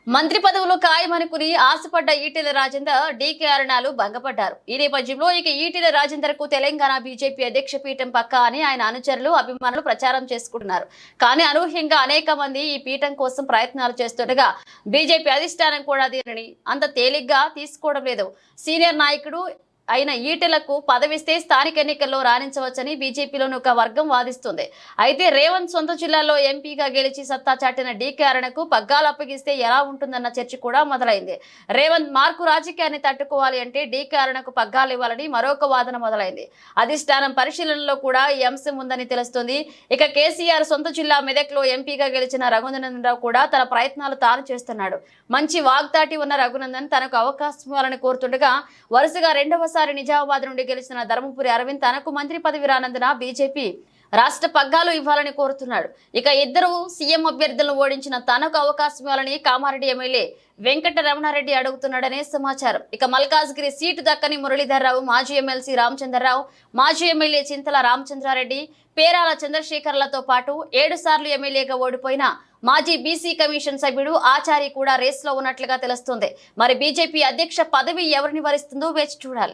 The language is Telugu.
మంత్రి పదవులు ఖాయమనుకుని ఆశపడ్డ ఈటెల రాజేందర్ డీకే అరణాలు భంగపడ్డారు. ఈ నేపథ్యంలో ఇక ఈటెల రాజేందర్ కు తెలంగాణ బీజేపీ అధ్యక్ష పీఠం పక్కా అని ఆయన అనుచరులు అభిమానులు ప్రచారం చేసుకుంటున్నారు. కానీ అనూహ్యంగా అనేక మంది ఈ పీఠం కోసం ప్రయత్నాలు చేస్తుండగా బీజేపీ అధిష్టానం కూడా దీనిని అంత తేలిగ్గా తీసుకోవడం లేదు. సీనియర్ నాయకుడు అయిన ఈటెలకు పదవిస్తే స్థానిక ఎన్నికల్లో రాణించవచ్చని బీజేపీలోని ఒక వర్గం వాదిస్తుంది. అయితే రేవంత్ సొంత జిల్లాలో ఎంపీగా గెలిచి సత్తా చాటిన డీకే అరుణకు పగ్గాలు అప్పగిస్తే ఎలా ఉంటుందన్న చర్చ కూడా మొదలైంది. రేవంత్ మార్కు రాజకీయాన్ని తట్టుకోవాలి అంటే డీకే అరుణకు పగ్గాలు ఇవ్వాలని మరొక వాదన మొదలైంది. అధిష్టానం పరిశీలనలో కూడా ఈ అంశం ఉందని తెలుస్తుంది. ఇక కేసీఆర్ సొంత జిల్లా మెదక్లో ఎంపీగా గెలిచిన రఘునందన్ రావు కూడా తన ప్రయత్నాలు తాను చేస్తున్నాడు. మంచి వాగ్దాటి ఉన్న రఘునందన్ తనకు అవకాశం ఇవ్వాలని కోరుతుండగా వరుసగా రెండవసారి నిజామాబాద్ నుండి గెలిచిన ధర్మపురి అరవింద్ తనకు మంత్రి పదవి రానందున బీజేపీ రాష్ట్ర పగ్గాలు ఇవ్వాలని కోరుతున్నాడు. ఇక ఇద్దరు సీఎం అభ్యర్థులను ఓడించిన తనకు అవకాశం ఇవ్వాలని కామారెడ్డి ఎమ్మెల్యే వెంకట రమణారెడ్డి అడుగుతున్నాడనే సమాచారం. ఇక మల్కాజ్గిరి సీటు దక్కని మురళీధర్ రావు, మాజీ ఎమ్మెల్సీ రామచంద్రరావు, మాజీ ఎమ్మెల్యే చింతల రామచంద్రారెడ్డి, పేరాల చంద్రశేఖర్లతో పాటు 7 సార్లు ఎమ్మెల్యేగా ఓడిపోయిన మాజీ బీసీ కమిషన్ సభ్యుడు ఆచారి కూడా రేస్లో ఉన్నట్లుగా తెలుస్తుంది. మరి బీజేపీ అధ్యక్ష పదవి ఎవరిని వరిస్తుందో వేచి చూడాలి.